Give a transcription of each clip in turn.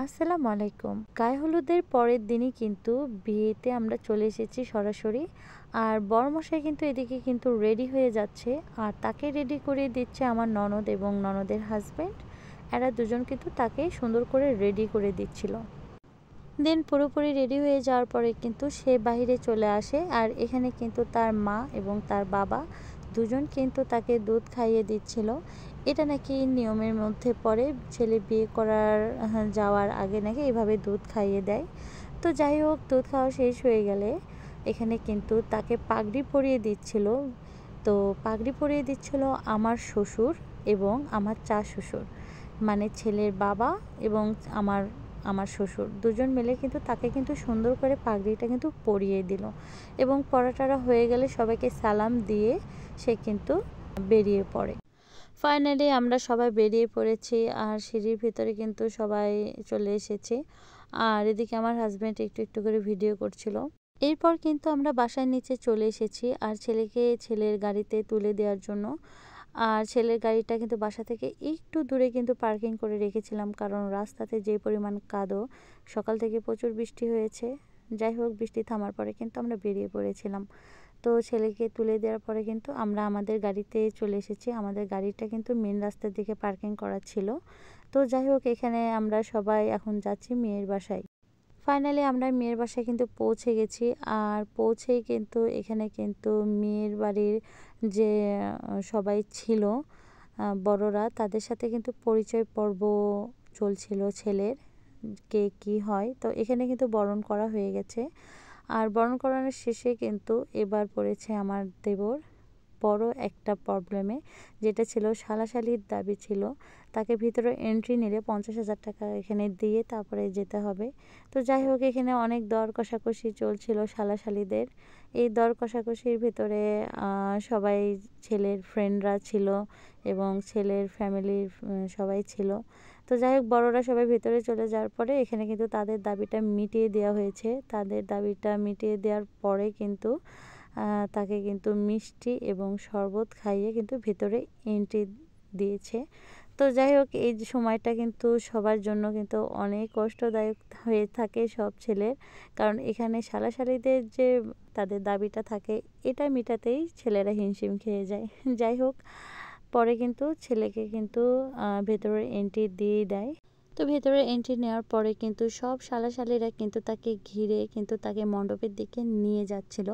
আসসালামু আলাইকুম। গায়ে হলুদের পরের দিনই কিন্তু বিয়েতে আমরা চলে এসেছি সরাসরি। আর বরমশাই কিন্তু এদিকে কিন্তু রেডি হয়ে যাচ্ছে। আর তাকে রেডি করিয়ে দিচ্ছে আমার ননদ এবং ননদের হাসব্যান্ড। এরা দুজন কিন্তু তাকে সুন্দর করে রেডি করে দিচ্ছিল। দেন পুরোপুরি রেডি হয়ে যাওয়ার পরে কিন্তু সে বাহিরে চলে আসে। আর এখানে কিন্তু তার মা এবং তার বাবা দুজন কিন্তু তাকে দুধ খাইয়ে দিচ্ছিল। এটা নাকি নিয়মের মধ্যে পড়ে, ছেলে বিয়ে করার যাওয়ার আগে নাকি এভাবে দুধ খাইয়ে দেয়। তো যাই হোক, দুধ খাওয়া শেষ হয়ে গেলে এখানে কিন্তু তাকে পাগড়ি পরিয়ে দিচ্ছিল। তো পাগড়ি পরিয়ে দিচ্ছিল আমার শ্বশুর এবং আমার চা শ্বশুর, মানে ছেলের বাবা এবং আমার আমার শ্বশুর দুজন মিলে কিন্তু তাকে কিন্তু সুন্দর করে পাগড়িটা কিন্তু পরিয়ে দিল। এবং পরাটারা হয়ে গেলে সবাইকে সালাম দিয়ে সে কিন্তু বেরিয়ে পড়ে। ফাইনালি আমরা সবাই বেরিয়ে পড়েছি। আর সিঁড়ির ভিতরে কিন্তু সবাই চলে এসেছি। আর এদিকে আমার হাজব্যান্ড একটু একটু করে ভিডিও করছিল। এরপর কিন্তু আমরা বাসার নিচে চলে এসেছি আর ছেলেকে ছেলের গাড়িতে তুলে দেওয়ার জন্য। আর ছেলের গাড়িটা কিন্তু বাসা থেকে একটু দূরে কিন্তু পার্কিং করে রেখেছিলাম, কারণ রাস্তাতে যে পরিমাণ কাদো, সকাল থেকে প্রচুর বৃষ্টি হয়েছে। যাই হোক, বৃষ্টি থামার পরে কিন্তু আমরা বেরিয়ে পড়েছিলাম। তো ছেলেকে তুলে দেওয়ার পরে কিন্তু আমরা আমাদের গাড়িতে চলে এসেছি। আমাদের গাড়িটা কিন্তু মেন রাস্তার দিকে পার্কিং করা ছিল। তো যাই হোক, এখানে আমরা সবাই এখন যাচ্ছি মেয়ের বাসায়। ফাইনালি আমরা মেয়ের বাসায় কিন্তু পৌঁছে গেছি। আর পৌঁছেই কিন্তু এখানে কিন্তু মেয়ের বাড়ির যে সবাই ছিল, বড়রা, তাদের সাথে কিন্তু পরিচয় পর্ব চলছিল ছেলের, কে কি হয়। তো এখানে কিন্তু বরণ করা হয়ে গেছে। আর বরণ করানোর শেষে কিন্তু এবার পড়েছে আমার দেবর বড় একটা প্রবলেমে, যেটা ছিল সালাশালির দাবি ছিল। তাকে ভিতরে এন্ট্রি নিলে 50,000 টাকা এখানে দিয়ে তারপরে যেতে হবে। তো যাই হোক, এখানে অনেক দর কষাকষি চলছিল সালাশালিদের। এই দর কষাকষির ভিতরে সবাই, ছেলের ফ্রেন্ডরা ছিল এবং ছেলের ফ্যামিলির সবাই ছিল। তো যাই হোক, বড়রা সবাই ভেতরে চলে যাওয়ার পরে এখানে কিন্তু তাদের দাবিটা মিটিয়ে দেওয়া হয়েছে। তাদের দাবিটা মিটিয়ে দেওয়ার পরে কিন্তু তাকে কিন্তু মিষ্টি এবং শরবত খাইয়ে কিন্তু ভেতরে এন্ট্রি দিয়েছে। তো যাই হোক, এই সময়টা কিন্তু সবার জন্য কিন্তু অনেক কষ্টদায়ক হয়ে থাকে সব ছেলের, কারণ এখানে সালাশালিদের যে তাদের দাবিটা থাকে, এটা মেটাতেই ছেলেরা হিমশিম খেয়ে যায়। যাই হোক, পরে কিন্তু ছেলেকে কিন্তু ভেতরে এন্ট্রি দিয়েই দেয়। তো ভেতরে এন্ট্রি নেওয়ার পরে কিন্তু সব সালাশালিরা কিন্তু তাকে ঘিরে কিন্তু তাকে মণ্ডপের দিকে নিয়ে যাচ্ছিল।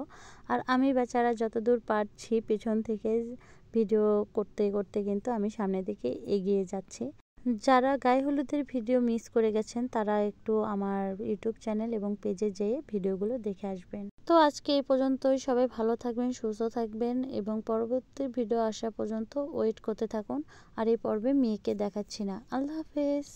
আর আমি বেচারা যতদূর পারছি পেছন থেকে ভিডিও করতে করতে কিন্তু আমি সামনের দিকে এগিয়ে যাচ্ছি। যারা গায়ে হলুদের ভিডিও মিস করে গেছেন তারা একটু আমার ইউটিউব চ্যানেল এবং পেজে যেয়ে ভিডিওগুলো দেখে আসবেন। তো আজকে এই পর্যন্তই। সবাই ভালো থাকবেন, সুস্থ থাকবেন এবং পরবর্তী ভিডিও আসা পর্যন্ত ওয়েট করতে থাকুন। আর এই পর্বে মেয়েকে দেখাচ্ছি না। আল্লাহ হাফেজ।